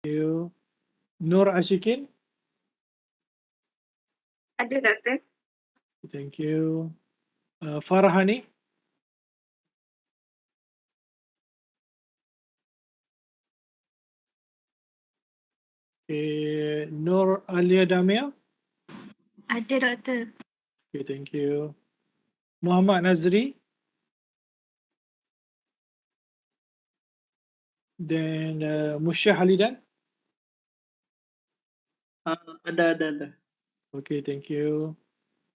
you. Nur Ashikin. Ada doktor. Thank you. Farhani. Okay. Nur Alia Damia. Ada doktor. Okay, thank you. Muhammad Nazri. Then Musyah Halidan. Ada. Okay, thank you.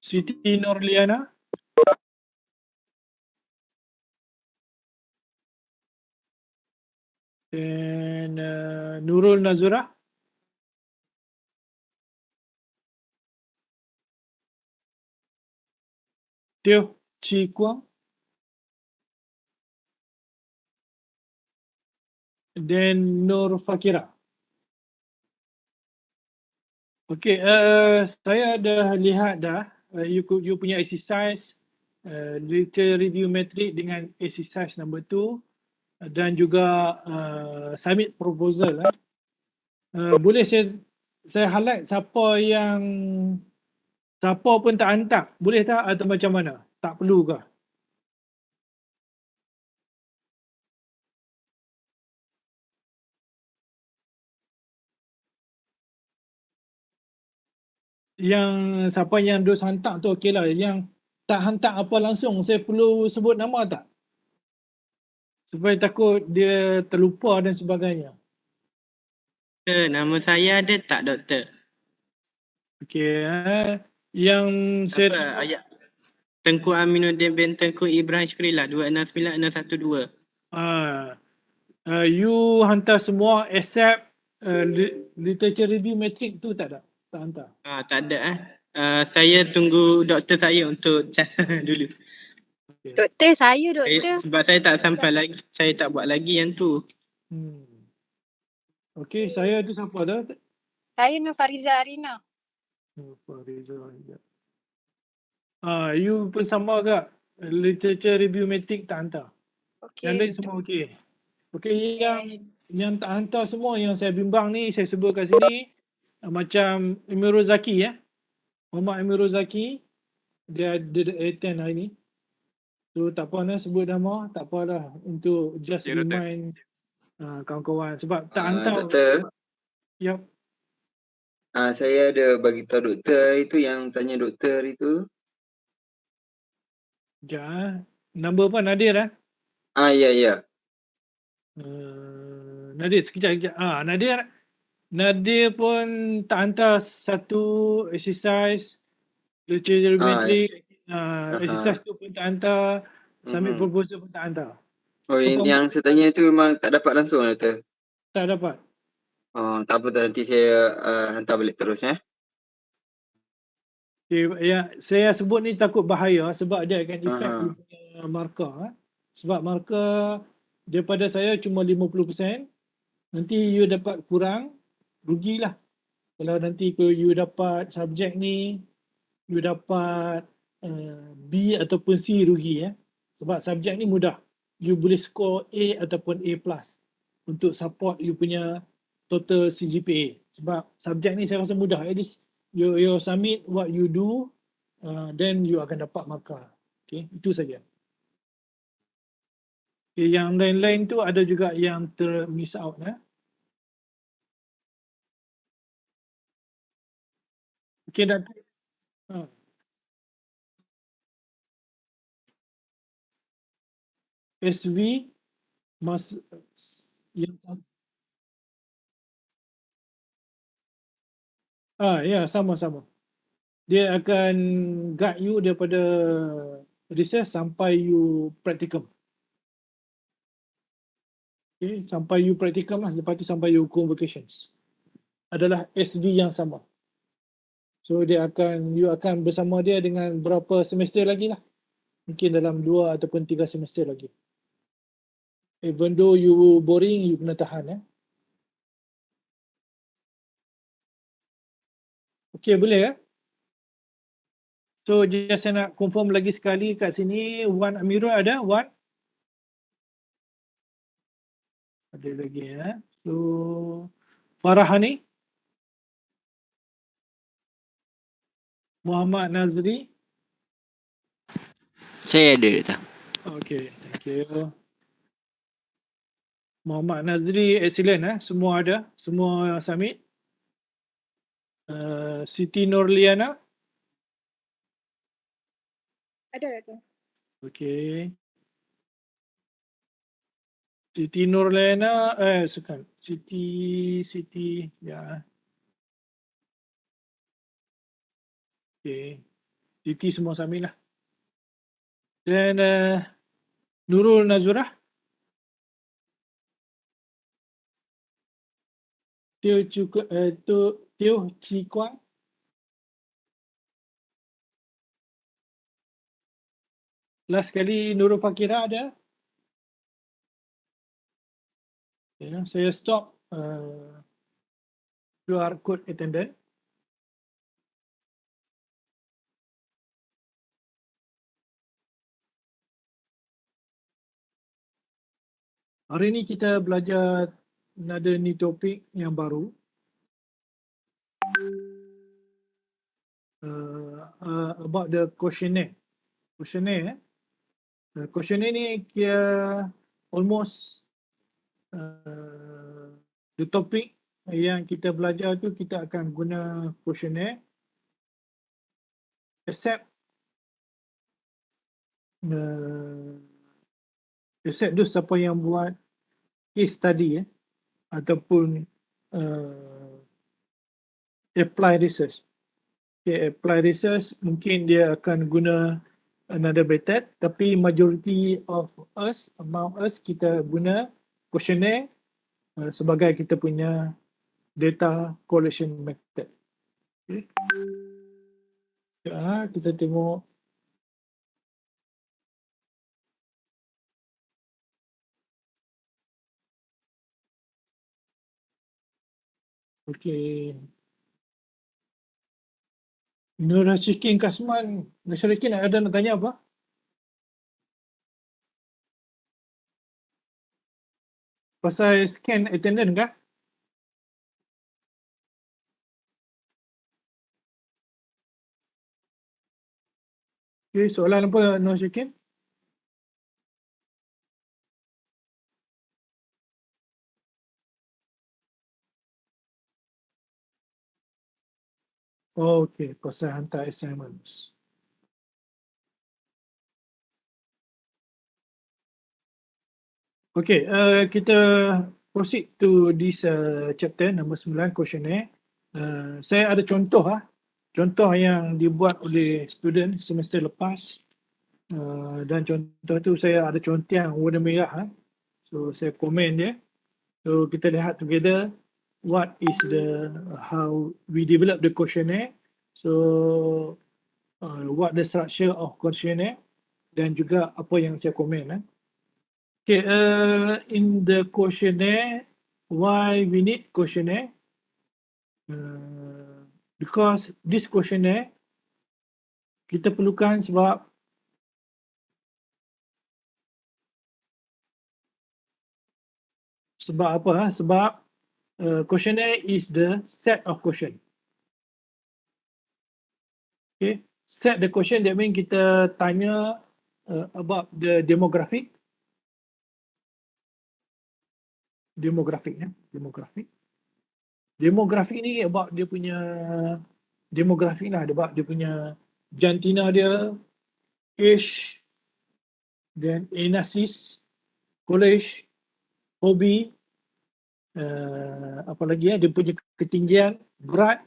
Siti Nurliana. Then Nurul Nazura. Teo Chi Kuang. Then Nur Fakira. Okay, saya dah lihat dah you punya exercise literature review metric dengan exercise number 2 dan juga submit proposal. Boleh saya highlight siapa pun tak hantar, boleh tak atau macam mana? Tak perlu ke? Yang siapa yang dos hantar tu okey lah. Yang tak hantar apa langsung, saya perlu sebut nama tak? Supaya takut dia terlupa dan sebagainya. Nama saya ada tak doktor? Okey, yang saya Apa ayat? Tengku Aminuddin bin Tengku Ibrahim Syukrila 269612. You hantar semua except literature review metric tu tak ada? Tak hantar? Tak ada saya tunggu doktor saya untuk dulu. Okay. Doktor, saya doktor. Sebab saya tak sampai lagi, saya tak buat lagi yang tu. Okey, saya tu siapa dah? Saya Nur Fariza Arina. You pun sama ke? Literature review metric tak hantar? Okey. Yang lain semua okey? Okey, yang tak hantar semua yang saya bimbang ni, saya sebut kat sini macam Amirul Zaki Muhammad Amirul Zaki, dia attend hari ni. So tak apa nak sebut nama, tak apalah untuk just remind kawan-kawan sebab tak hantar. Doktor. Yup. Saya ada bagi tahu doktor itu yang tanya doktor itu. Sekejap Number apa Nadir Ya. Nadir sekejap. Nadir pun tak hantar satu exercise literature metric, exercise tu pun tak hantar, submit proposal pun tak hantar. Oh, yang saya tanya itu memang tak dapat langsung doktor? Tak dapat. Tak apa, nanti saya hantar balik terus ya. Okay, saya sebut ni takut bahaya sebab dia akan effect you punya markah. Sebab markah daripada saya cuma 50%, nanti you dapat kurang, rugilah. Kalau nanti you dapat subjek ni, you dapat B ataupun C, rugi Sebab subjek ni mudah. You boleh score A ataupun A+, untuk support you punya total CGPA. Sebab subjek ni saya rasa mudah. At least you submit what you do, then you akan dapat markah. Okay, itu saja. Okay, yang lain-lain tu ada juga yang miss out. Okay, dah. SV yang ya, sama-sama. Dia akan guide you daripada recess sampai you practicum. Okay, sampai you practicum lah, lepas tu sampai you convocations. Adalah SV yang sama. So you akan bersama dia dengan berapa semester lagi lah. Mungkin dalam 2 ataupun 3 semester lagi. Even though you boring, you kena tahan Okay, boleh So just saya nak confirm lagi sekali kat sini, Wan Amirul ada? Wan? Ada lagi So Farahani, Muhammad Nazri. Saya ada, Doktor. Okay, thank you. Muhammad Nazri, excellent. Semua ada, semua submit. Siti Nurliana. Ada Doktor. Okay. Siti Nurliana, sukan. Siti, ya. Okay. Siti semua submit lah. Dan Nurul Nazurah. Teo Chi Kuang. Last kali Nurul Fakira ada. Ya, saya stop QR code attendant. Hari ini kita belajar ada ni topik yang baru. About the questionnaire. Questionnaire. Questionnaire ni kira almost the topic yang kita belajar tu kita akan guna questionnaire. Except tu siapa yang buat case study ataupun apply research. Okay, apply research mungkin dia akan guna another method, tapi majority of us, among us, kita guna questionnaire sebagai kita punya data collection method. Okay. Kita tengok. Okay. Nur Rashikin Kasman, Rashikin ada nak tanya apa? Pasal scan attendant kah? Okay, soalan apa Nur Rashikin? Oh, okay, pasal hantar assignments. Okay, kita proceed to this chapter nombor 9, questionnaire. Saya ada contoh contoh yang dibuat oleh student semester lepas. Dan contoh tu saya ada contoh yang warna merah. So saya komen dia. So kita lihat together what is how we develop the questionnaire. So what the structure of questionnaire dan juga apa yang saya komen. Okay, in the questionnaire, why we need questionnaire? Because this questionnaire kita perlukan sebab apa? Sebab questionnaire is the set of question. Okay, set the question that means kita tanya about the demographic. Demographic ni about dia punya demographic lah, about dia punya jantina dia, age, then analysis, college, hobi, apa lagi dia punya ketinggian, berat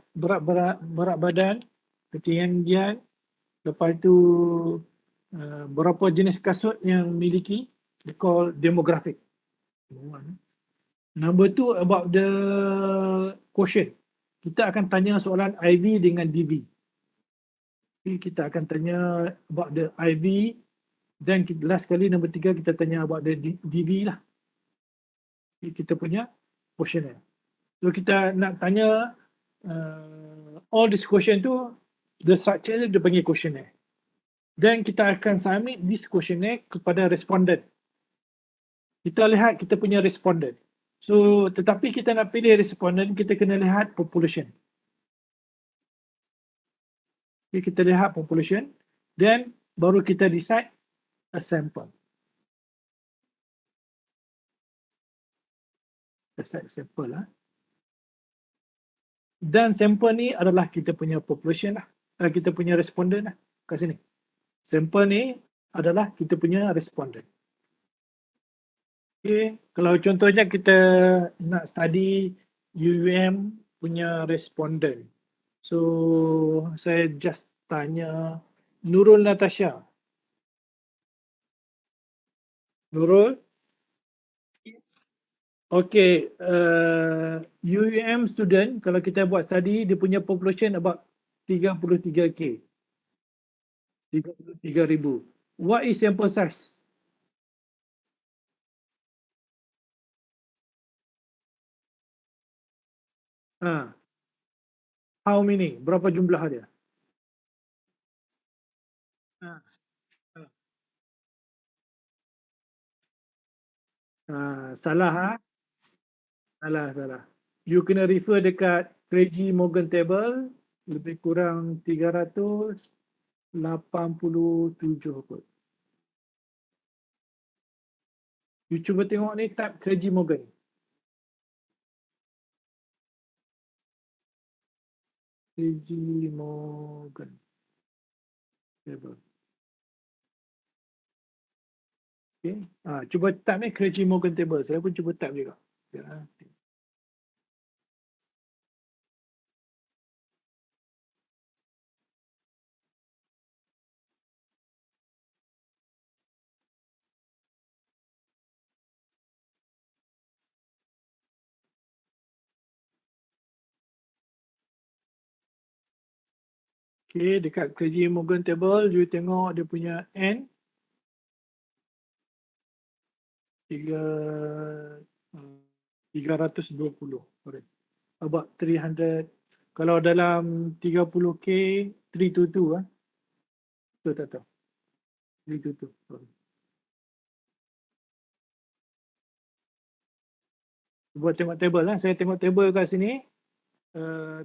badan, ketinggian, lepas tu berapa jenis kasut yang miliki, they call demographic. Number 2 about the quotient. Kita akan tanya soalan IV dengan DV. Kita akan tanya about the IV, dan last kali nombor 3 kita tanya about the DV lah. Kita punya questionnaire. So kita nak tanya all this question tu, the structure dia panggil questionnaire. Dan kita akan submit this questionnaire kepada respondent. Kita lihat kita punya respondent. So tetapi kita nak pilih responden, kita kena lihat population. Okay, kita lihat population, then baru kita decide a sample. Decide sample lah. Dan sampel ni adalah kita punya population lah. Kita punya responden lah kat sini. Sampel ni adalah kita punya responden. Okay, kalau contohnya kita nak study UUM punya responden. So saya just tanya Nurul Natasha. Nurul? Okay, UUM student kalau kita buat study dia punya population about 33K. 33,000. What is sample size? How many? Berapa jumlah dia? Salah ha? Salah. You kena refer dekat Craigie Morgan table, lebih kurang 387 kot. You cuba tengok ni, type Craigie Morgan. Craigie Morgan table. Okay. Cuba type ni Craigie Morgan table. Saya pun cuba type juga. Ya. Okay, dekat Craigie Morgan table, you tengok dia punya N. 320. Correct. About 300. Kalau dalam 30K, 322 ah. Betul tak tahu. 322. Sorry. Buat tengok table lah. Saya tengok table kat sini.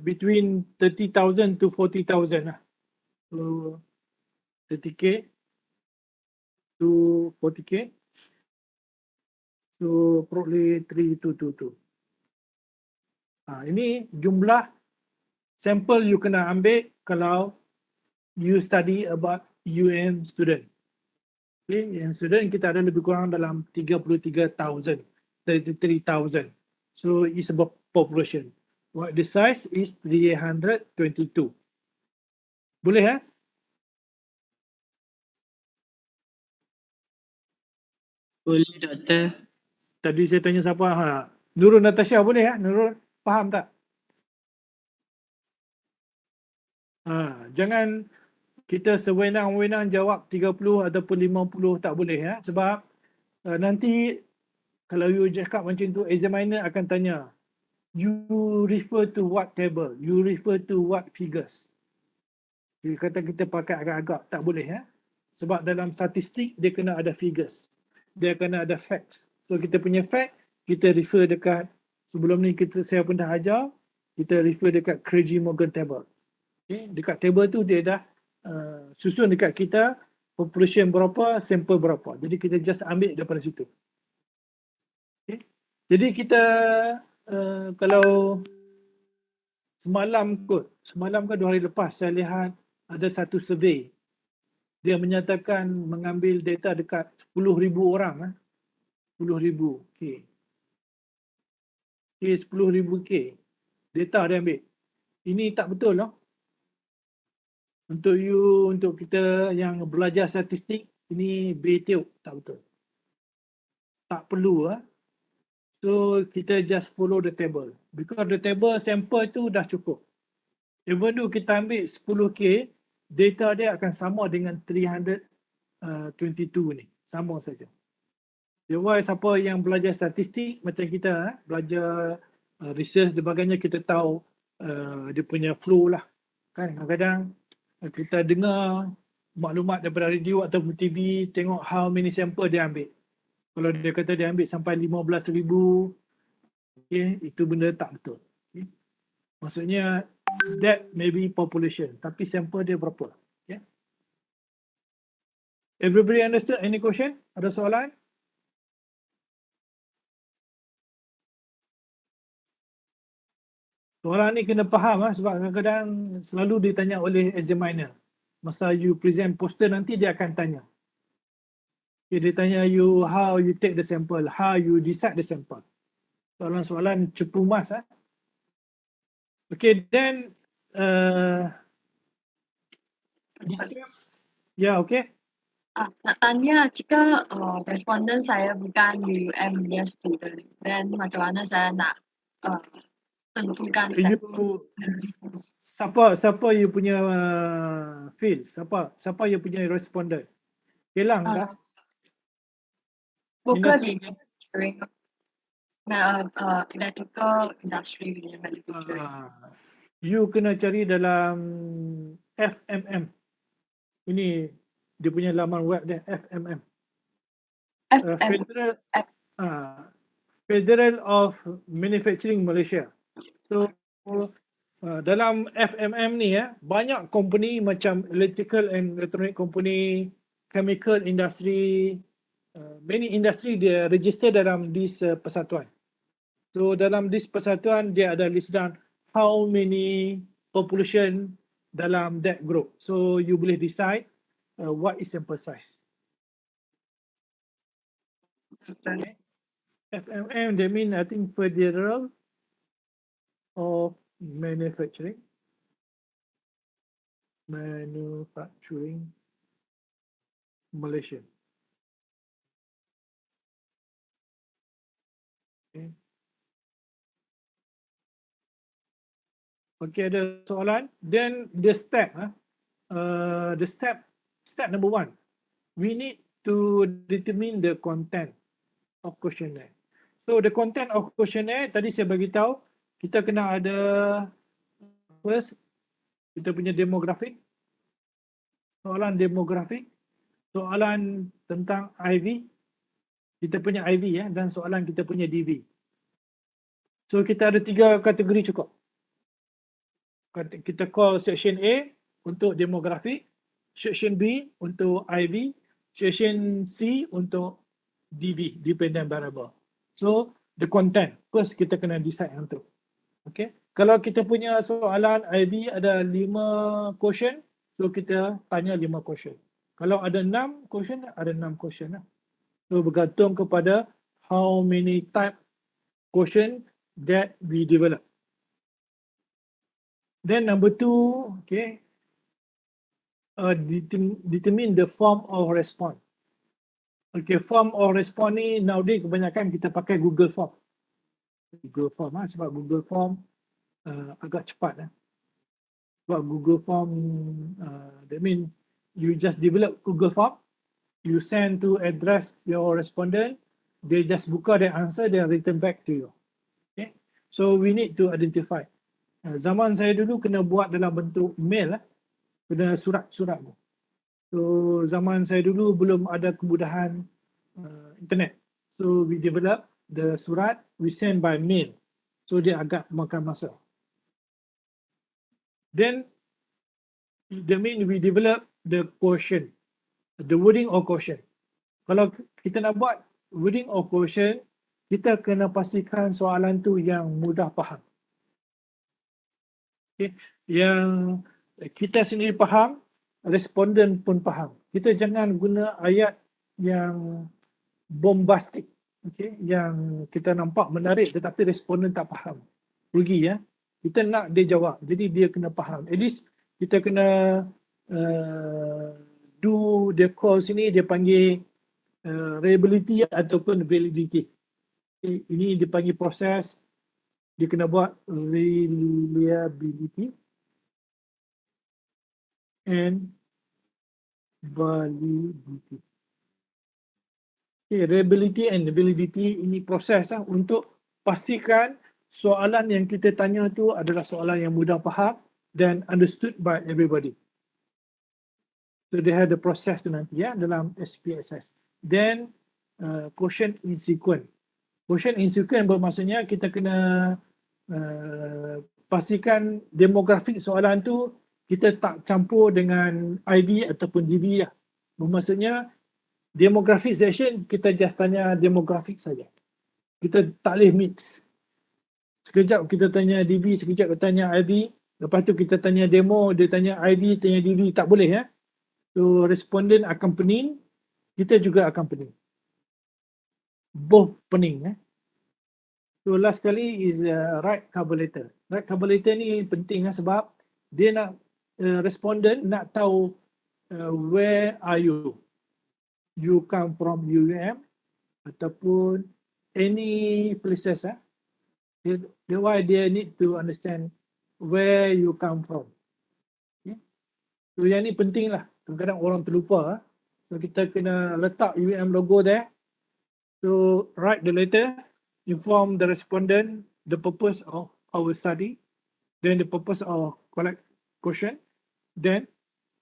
Between 30,000 to 40,000 lah. So 30K to 40K. So probably 3222. Ini jumlah sampel you kena ambil kalau you study about UM student. Okay, yang student kita ada lebih kurang dalam 33,000, 33,000. So it's about population. What the size is 322. Boleh ya? Boleh doktor. Tadi saya tanya siapa? Nurul Natasha boleh ya? Nurul faham tak? Jangan kita sewenang-wenang jawab 30 ataupun 50 tak boleh ya. Sebab nanti kalau you cakap macam tu, examiner akan tanya, you refer to what table? You refer to what figures? Dia kata kita pakai agak-agak, tak boleh ya. Sebab dalam statistik dia kena ada figures. Dia kena ada facts. So kita punya fact, kita refer dekat, sebelum ni saya pun dah ajar, kita refer dekat Craigie Morgan table. Okay? Dekat table tu dia dah susun dekat kita population berapa, sampel berapa. Jadi kita just ambil daripada situ. Okay? Jadi kita kalau semalam ke 2 hari lepas saya lihat ada satu survey. Dia menyatakan mengambil data dekat 10,000 orang. 10,000 K. Okay, 10,000 K. Data dia ambil. Ini tak betul lah. Untuk kita yang belajar statistik, ini betul, tak betul. Tak perlu lah. So kita just follow the table. Because the table sample tu dah cukup. Even though kita ambil 10K, data dia akan sama dengan 322 ni. Sama saja. That's why siapa yang belajar statistik macam kita, belajar research dan sebagainya, kita tahu dia punya flow lah. Kan kadang-kadang kita dengar maklumat daripada radio atau TV, tengok how many sample dia ambil. Kalau dia kata dia ambil sampai 15,000, Okay, itu benda tak betul. Okay. Maksudnya that may be population, tapi sampel dia berapa? Okay. Everybody understood? Any question? Ada soalan? Soalan ni kena faham sebab kadang-kadang selalu ditanya oleh examiner. Masa you present poster nanti dia akan tanya. Okay, dia tanya you how you take the sample, how you decide the sample. Soalan-soalan cepu mas. Okay, then okay. Nak tanya jika responden saya bukan UUM punya student, then macam mana saya nak tentukan You, siapa you punya field? Siapa you punya respondent? Hilang dah. bukan Industri. di electrical industry punya manufacturing. You kena cari dalam FMM. Ini dia punya laman web dia, FMM. Federal of Manufacturing Malaysia. So dalam FMM ni banyak company macam electrical and electronic company, chemical industry, many industry dia register dalam this persatuan. So dalam this persatuan dia ada list down how many population dalam that group. So you boleh decide what is sample size. Okay. FMM, they mean I think Federal of Manufacturing Malaysia. Okay. Okay, ada soalan? Then the step, step number 1, we need to determine the content of questionnaire. So the content of questionnaire tadi saya bagi tahu kita kena ada first kita punya demografik, soalan demografik, soalan tentang IV, kita punya IV dan soalan kita punya DV. So kita ada 3 kategori cukup. Kita call section A untuk demografik, section B untuk IV, section C untuk DV, dependent variable. So the content first kita kena decide yang tu. Okay. Kalau kita punya soalan IV ada 5 question, so kita tanya 5 question. Kalau ada 6 question, ada 6 question lah. So bergantung kepada how many type question that we develop. Then number 2, okay, determine the form of response. Okay, form of response ni nowadays kebanyakan kita pakai Google Form. Google Form sebab Google Form agak cepat. Sebab Google Form, that mean you just develop Google Form, you send to address your respondent, they just buka their answer, then return back to you. Okay, so we need to identify. Zaman saya dulu kena buat dalam bentuk mail kena surat-surat. So zaman saya dulu belum ada kemudahan internet. So we develop the surat, we send by mail. So dia agak makan masa. Then that mean we develop the quotient, the wording of quotient. Kalau kita nak buat wording of quotient, kita kena pastikan soalan tu yang mudah faham. Okay. Yang kita sendiri faham, responden pun faham. Kita jangan guna ayat yang bombastik, okay, yang kita nampak menarik tetapi responden tak faham. Rugi ya. Kita nak dia jawab, jadi dia kena faham. At least kita kena do the call sini dia panggil reliability ataupun validity. Okay. Ini dipanggil proses. Dia kena buat reliability and validity. Okay, reliability and validity ini proses untuk pastikan soalan yang kita tanya tu adalah soalan yang mudah faham dan understood by everybody. So they have the process tu nanti dalam SPSS. Then quotient in sequence. Quotient in sequence bermaksudnya kita kena pastikan demografik soalan tu kita tak campur dengan IV ataupun DV lah. Bermaksudnya demographic session kita just tanya demographic saja. Kita tak boleh mix. Sekejap kita tanya DV, sekejap kita tanya IV, lepas tu kita tanya demo, dia tanya IV, tanya DV, tak boleh ya. So respondent akan pening, kita juga akan pening. Both pening ya. So last kali is right cover letter. Right cover letter ni penting lah sebab dia nak respondent nak tahu where are you. You come from UUM ataupun any places ah. Why they need to understand where you come from. Okay. So yang ni penting lah. Kadang-kadang orang terlupa. So kita kena letak UUM logo there. So write the letter, inform the respondent the purpose of our study, then the purpose of collect question, then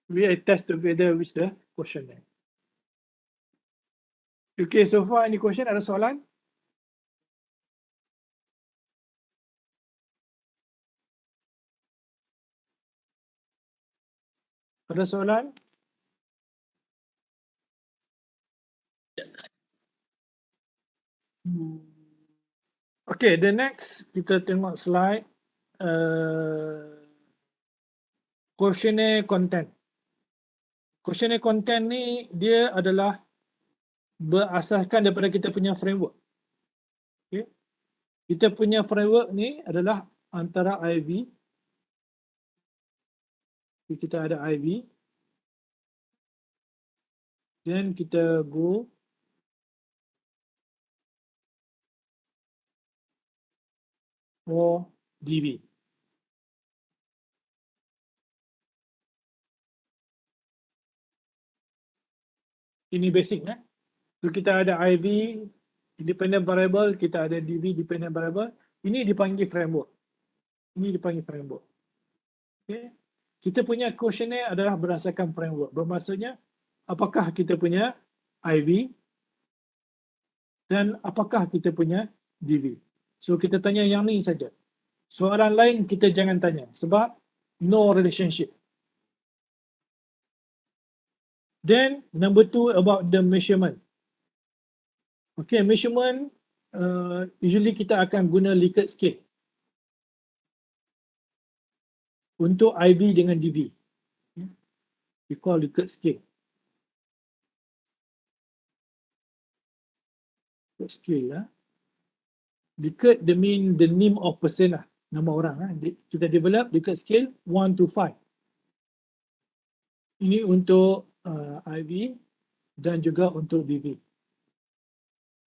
we attach together with the question. Okay, so far any question, ada soalan? Ada soalan? Okay, the next kita tengok slide questionnaire content. Questionnaire content ni dia adalah berasaskan daripada kita punya framework. Okay. Kita punya framework ni adalah antara IV. Kita ada IV. Then kita go for DV. Ini basic ya. So kita ada IV independent variable, kita ada DV dependent variable. Ini dipanggil framework. Ini dipanggil framework. Okay. Kita punya questionnaire adalah berdasarkan framework. Bermaksudnya apakah kita punya IV dan apakah kita punya DV. So kita tanya yang ni saja. Soalan lain kita jangan tanya sebab no relationship. Then number 2 about the measurement. Okay, measurement usually kita akan guna Likert scale untuk IV dengan DV. We call Likert scale. Likert scale lah. Likert the mean the name of person lah, nama orang lah. Kita develop Likert scale 1 to 5. Ini untuk IV dan juga untuk DV.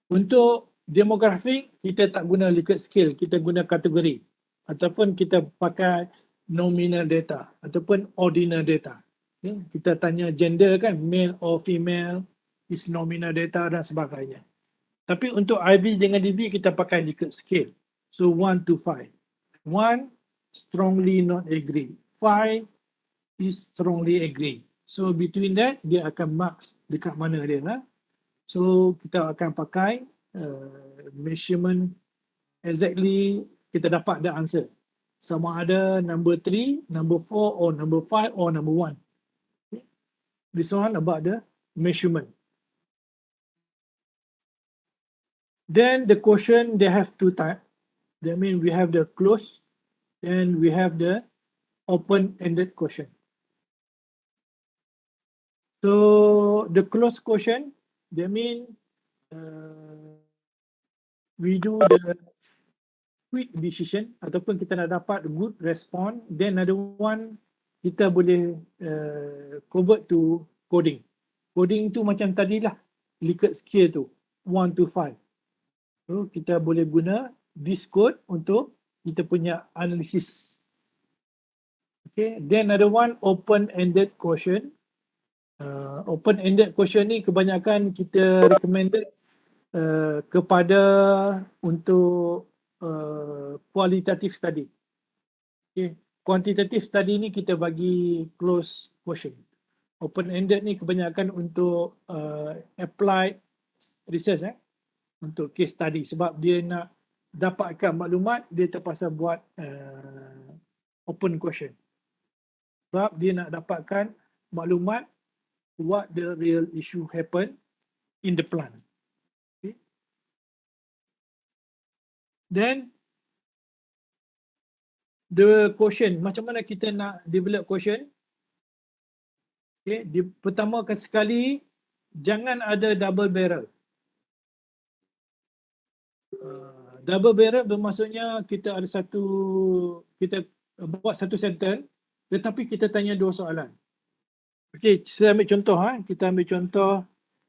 Untuk demografik kita tak guna Likert scale, kita guna kategori ataupun kita pakai nominal data ataupun ordinal data. Okay. Kita tanya gender kan, male or female, is nominal data dan sebagainya. Tapi untuk IV dengan DV kita pakai Likert scale. So 1 to 5. 1 strongly not agree. 5 is strongly agree. So between that dia akan marks dekat mana dia lah. So kita akan pakai measurement exactly kita dapat the answer. Sama ada number 3, number 4 or number 5 or number 1. Okay. This one about the measurement. Then the question they have two types. That means we have the closed and we have the open-ended question. So the closed question, that means we do the quick decision ataupun kita nak dapat good response. Then another one kita boleh convert to coding. Coding tu macam tadilah Likert scale tu 1 to 5. So kita boleh guna this code untuk kita punya analisis. Okay, then another one open-ended question. Open-ended question ni kebanyakan kita recommended kepada untuk qualitative study. Okay, quantitative study ni kita bagi close question. Open-ended ni kebanyakan untuk applied research. untuk case study sebab dia nak dapatkan maklumat, dia terpaksa buat open question. Sebab dia nak dapatkan maklumat what the real issue happen in the plant. Okay. Then the question, macam mana kita nak develop question? Okay, pertama sekali jangan ada double barrel. Double barrel bermaksudnya kita ada kita buat satu sentence tetapi kita tanya dua soalan. Okey, saya ambil contoh kita ambil contoh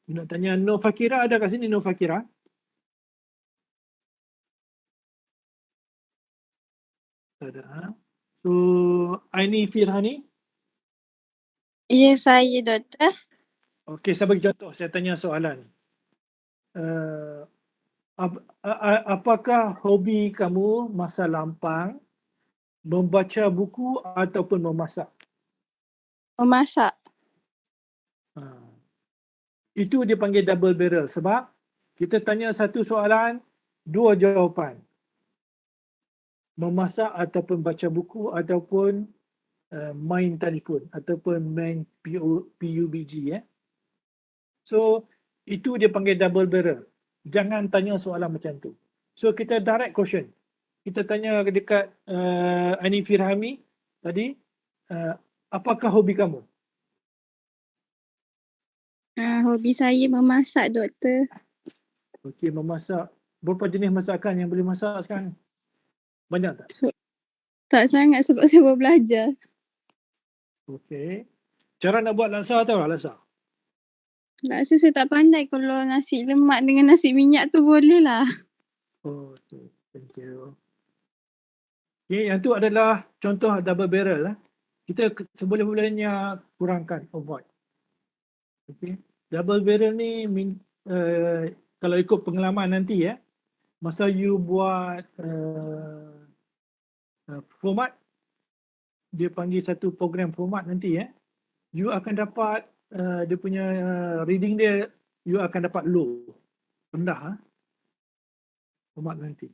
nak tanya No Fakira, ada kat sini No Fakira? Tak ada. So Aini Firhani? Ya, saya doktor. Okey, saya bagi contoh, saya tanya soalan. Apakah hobi kamu masa lampau membaca buku ataupun memasak? Memasak. Itu dia panggil double barrel sebab kita tanya satu soalan, dua jawapan. Memasak ataupun baca buku ataupun main telefon ataupun main PUBG. So itu dia panggil double barrel. Jangan tanya soalan macam tu. So kita direct question. Kita tanya dekat Aini Firhami tadi, apakah hobi kamu? Hobi saya memasak, doktor. Okey, memasak. Berapa jenis masakan yang boleh masak sekarang? Banyak tak? Tak sangat sebab saya baru belajar. Okey. Cara nak buat laksa tahu tak laksa? Rasa saya tak pandai. Kalau nasi lemak dengan nasi minyak tu boleh lah. Oh, okay. Thank you. Okay, yang tu adalah contoh double barrel. Kita seboleh-bolehnya kurangkan, avoid. Okay. Double barrel ni kalau ikut pengalaman nanti masa you buat format, dia panggil satu program format nanti you akan dapat dia punya reading dia, you akan dapat low, rendah format nanti.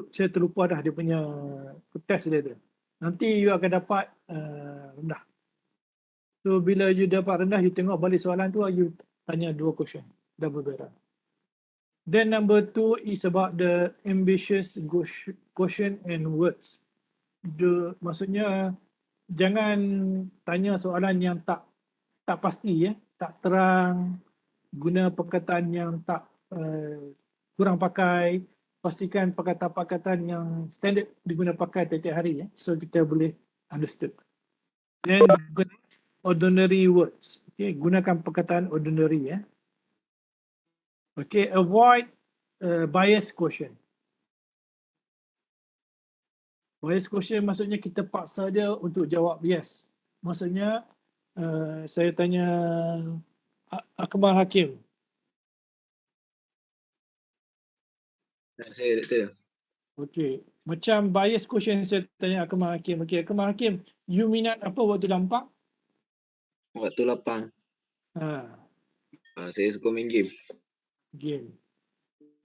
Saya terlupa dah dia punya test dia tu. Nanti you akan dapat rendah. So bila you dapat rendah, you tengok balik soalan tu, you tanya dua question, double barrel. Then number 2 is about the ambitious question and words. Maksudnya jangan tanya soalan yang tak pasti tak terang, guna perkataan yang tak kurang pakai, pastikan perkataan-perkataan yang standard diguna pakai tiap-tiap hari so kita boleh understood. Then ordinary words. Okay, gunakan perkataan ordinary Okay, avoid bias question. Bias question maksudnya kita paksa dia untuk jawab yes. Maksudnya saya tanya Akmal Hakim. Saya doktor. Okey, macam bias question saya tanya Akmal Hakim. Okey, Akmal Hakim, you minat apa waktu lampau? Waktu lapang. Saya suka main game. Game.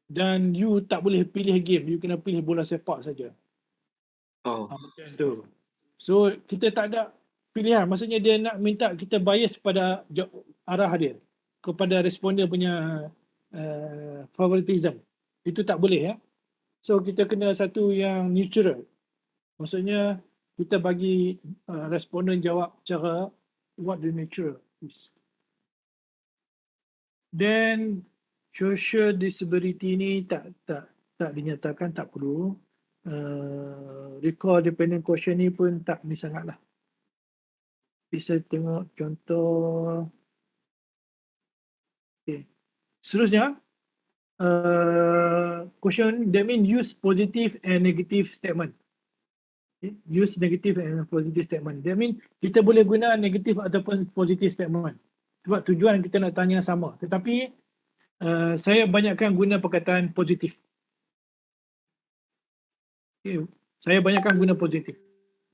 Dan you tak boleh pilih game, you kena pilih bola sepak saja. Macam tu. So kita tak ada pilihan, maksudnya dia nak minta kita bias pada arah dia, kepada responden punya favoritism. Itu tak boleh So kita kena satu yang neutral. Maksudnya kita bagi responden jawab cara what the nature is. Then social disability ni tak dinyatakan, tak perlu. Recall dependent question ni pun tak ni sangatlah. Bisa tengok contoh. Okay. Seterusnya, question that mean use positive and negative statement. Okay. Use negative and positive statement. That mean kita boleh guna negative ataupun positive statement. Sebab tujuan kita nak tanya sama. Tetapi saya banyakkan guna perkataan positif. Okay. Saya banyakkan guna positif.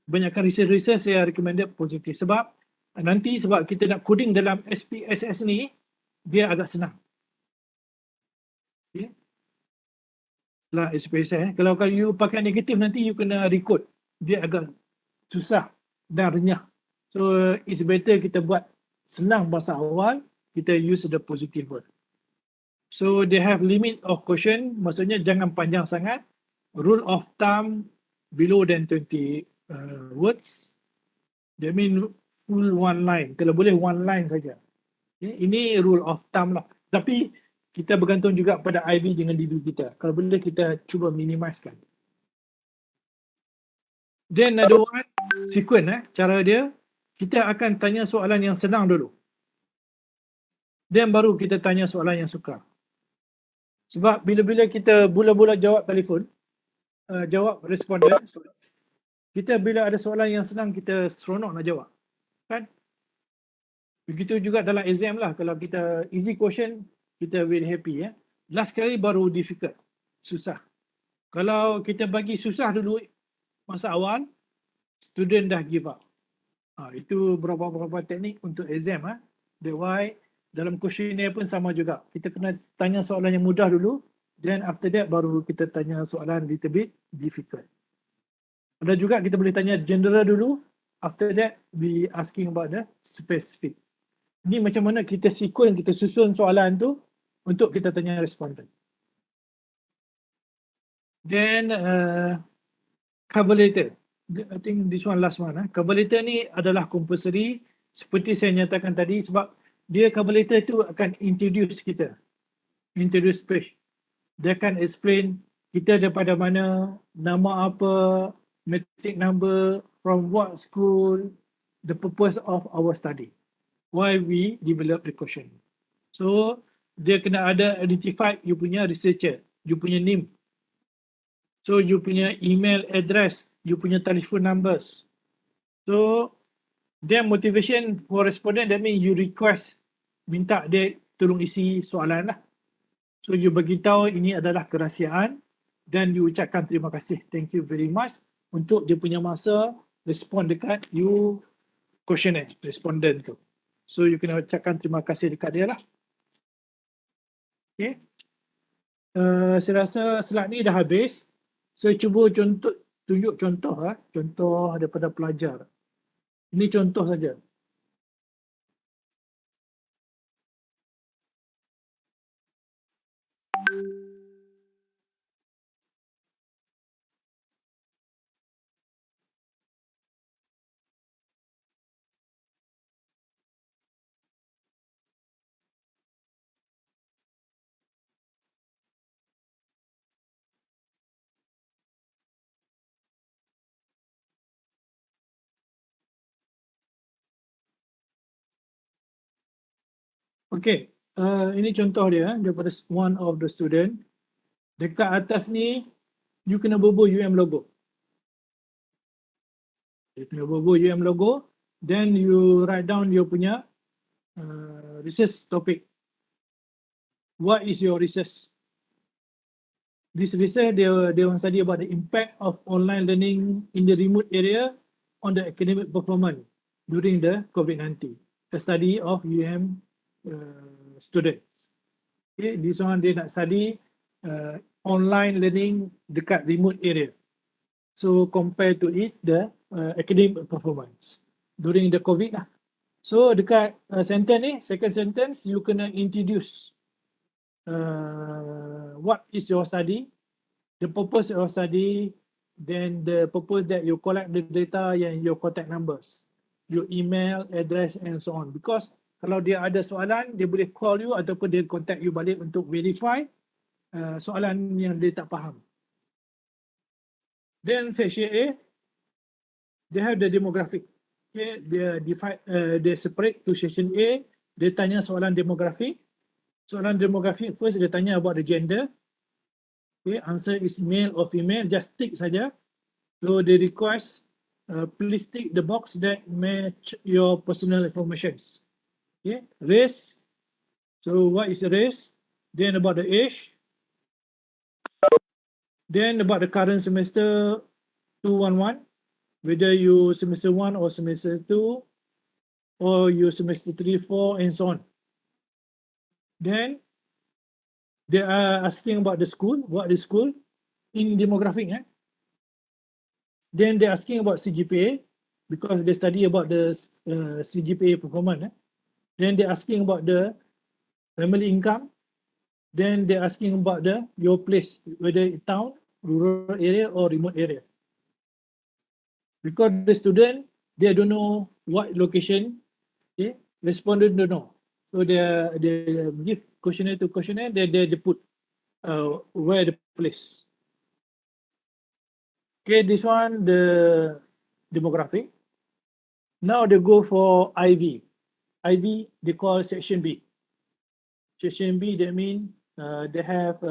Banyakkan research saya recommended positif. Sebab kita nak coding dalam SPSS ni, dia agak senang. lah SPSS. Kalau you pakai negatif nanti you kena recode. Dia agak susah dan renyah. So it's better kita buat senang bahasa awal, kita use the positive word. So they have limit of question, maksudnya jangan panjang sangat. Rule of thumb below than 20 words. That mean full one line. Kalau boleh one line saja. Okay? Ini rule of thumb lah. Tapi kita bergantung juga pada IB dengan diri kita. Kalau boleh kita cuba minimizekan. Then another one, sequence cara dia, kita akan tanya soalan yang senang dulu. Then baru kita tanya soalan yang sukar. Sebab bila-bila kita bula-bula jawab telefon, jawab responden, kita bila ada soalan yang senang kita seronok nak jawab. Kan? Begitu juga dalam exam lah. Kalau kita easy question, kita very happy ya. Last kali baru difficult. Susah. Kalau kita bagi susah dulu masa awal, student dah give up. Itu beberapa teknik untuk exam. That's why dalam questionnaire pun sama juga. Kita kena tanya soalan yang mudah dulu, then after that baru kita tanya soalan little bit difficult. Ada juga kita boleh tanya general dulu, after that we asking about the specific. Ini macam mana kita sequence, kita susun soalan tu untuk kita tanya responden. Then cover letter. I think this one last one. Cover letter ni adalah compulsory seperti saya nyatakan tadi sebab dia cover letter tu akan introduce kita. Introduce page. Dia akan explain kita daripada mana, nama apa, matric number, from what school, the purpose of our study. Why we develop the question. So, dia kena ada identified you punya researcher, you punya name. So, you punya email address, you punya telephone numbers. So, their motivation for respondent, that means you request, minta dia tolong isi soalan lah. So, you beritahu ini adalah kerahsiaan dan you ucapkan terima kasih. Thank you very much untuk dia punya masa respond dekat you questionnaire, respondent tu. So, you kena ucapkan terima kasih dekat dia lah. Okay. Saya rasa slide ni dah habis. Saya cuba tunjuk contoh contoh daripada pelajar. Ini contoh saja. Okay, ini contoh dia daripada one of the student. Dekat atas ni, you kena bobo UM logo. You kena bobo UM logo, then you write down your punya research topic. What is your research? This research, they want to study about the impact of online learning in the remote area on the academic performance during the COVID-19. A study of UM students. Okay, this one dia nak study online learning dekat remote area. So compare to it the academic performance during the COVID lah. So dekat sentence ni, second sentence, you kena introduce what is your study, the purpose of your study, then the purpose that you collect the data and your contact numbers, your email address and so on. Because kalau dia ada soalan, dia boleh call you ataupun dia contact you balik untuk verify soalan yang dia tak faham. Then section A, they have the demographic. Okay, they separate to section A. Dia tanya soalan demographic. Soalan demographic first dia tanya about the gender. Okay, answer is male or female. Just tick saja. So they request please tick the box that match your personal informations. Okay, race. So what is the race? Then about the age. Then about the current semester 211, whether you semester 1 or semester 2, or you semester 3, 4, and so on. Then they are asking about the school. What is school? in demographic. Then they're asking about CGPA because they study about the CGPA performance. Then they're asking about the family income. Then they're asking about your place, whether it's town, rural area or remote area. Because the student, they don't know what location, okay, respondent don't know. So they give questionnaire to questionnaire, they put where the place. Okay, this one, the demographic. Now they go for IV. IV, they call section B. Section B, that means they have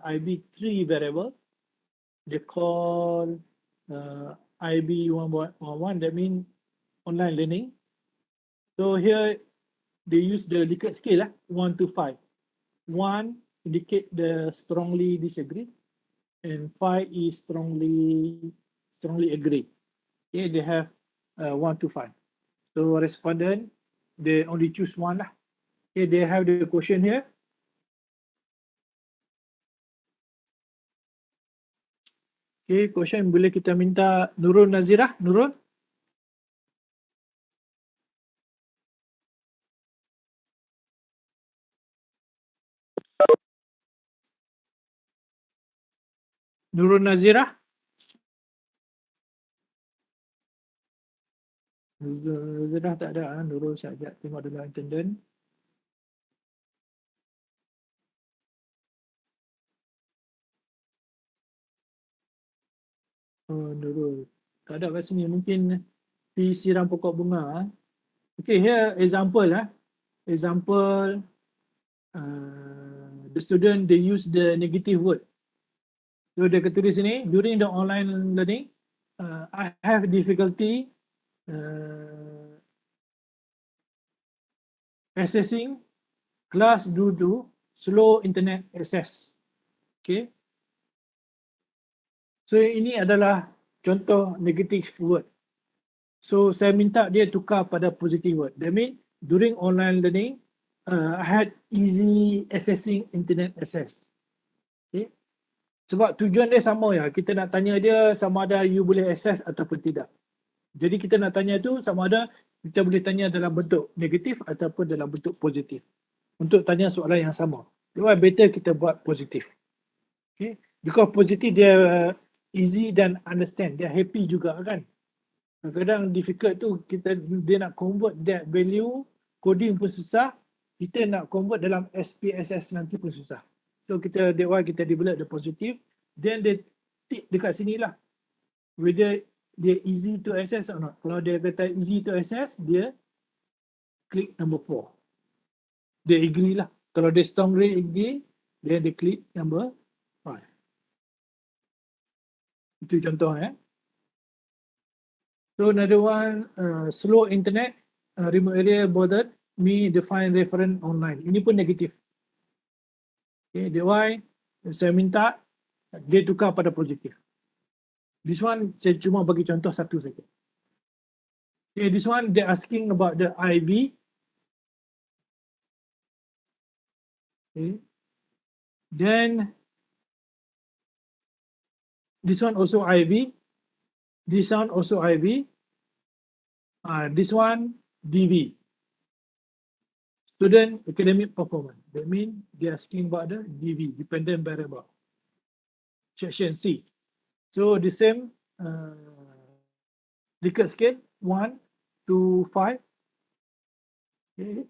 IB 3 variable. They call IB 1.11, that means online learning. So here they use the Likert scale, 1 to 5. 1 indicate the strongly disagree, and 5 is strongly agree. Okay, they have 1 to 5. So respondent, they only choose one lah. Okay, they have the question here. Okay, question boleh kita minta Nurul Nazirah, Nurul. Nurul Nazirah. Nurul Nazirah tak ada. Nurul saja tengok dulu attendant. Oh, Nurul. Tak ada kat sini. Mungkin siram pokok bunga. Okay, here example. Example, the student, they use the negative word. So dia tulis sini, during the online learning, I have difficulty accessing class due to slow internet access. Okay. So ini adalah contoh negative word. So saya minta dia tukar pada positive word. That means during online learning, I had easy accessing internet access. Okay. Sebab tujuan dia sama ya. Kita nak tanya dia sama ada you boleh access ataupun tidak. Jadi kita nak tanya tu sama ada kita boleh tanya dalam bentuk negatif ataupun dalam bentuk positif. Untuk tanya soalan yang sama. Jadi better kita buat positif. Okay. Because positif dia easy dan understand. Dia happy juga kan. Kadang-kadang difficult tu dia nak convert that value, coding pun susah. Kita nak convert dalam SPSS nanti pun susah. So kita develop the positive. Then they tick dekat sini lah. Whether dia easy to access or not. Kalau dia kata easy to access, dia klik number 4. Dia agree lah. Kalau dia strongly agree, then dia klik number 5. Itu contoh So another one, slow internet, remote area bothered me define reference online. Ini pun negatif. Okay, that's why saya minta dia tukar pada positif. This one saya cuma bagi contoh satu saja. Okay, this one they're asking about the IB. Okay. Then this one also IB. This one also IB. This one DV. Student academic performance. That means they're asking about the DV, dependent variable. Section C. So the same Likert scale 1 to 5. Okay.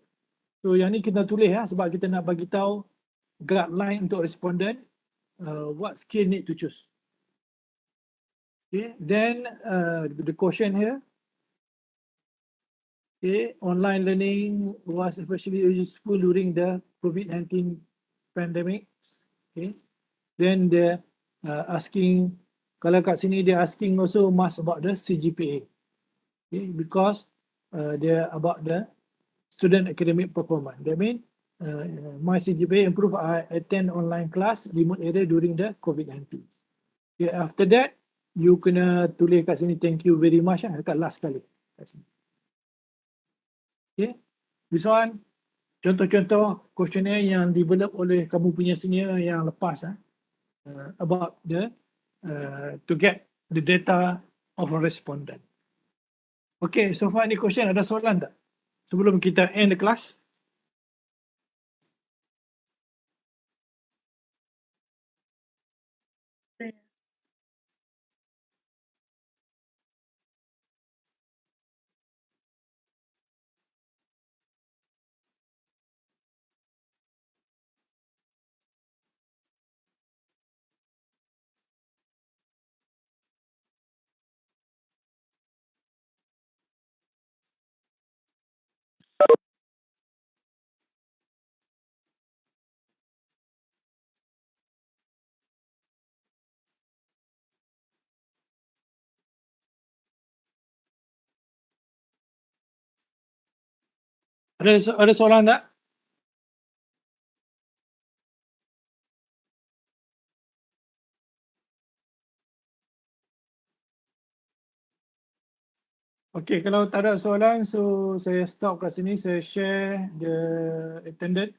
So yang ni kita tulis sebab kita nak bagi tahu guideline untuk respondent what skill need to choose. Okay. Then the question here. Okay. Online learning was especially useful during the COVID-19 pandemic. Okay. Then the asking, kalau kat sini dia asking also much about the CGPA. Okay. Because they're about the student academic performance. That means my CGPA improve. I attend online class remote area during the COVID-19. Okay. After that, you kena tulis kat sini thank you very much dekat last kali. Kat sini. Okay. This one, contoh-contoh questionnaire yang develop oleh kamu punya senior yang lepas about the to get the data of a respondent. Okay, so far any question, ada soalan tak? Sebelum kita end the class. Ada soalan tak? Okay, kalau tak ada soalan, so saya stop kat sini, saya share the attended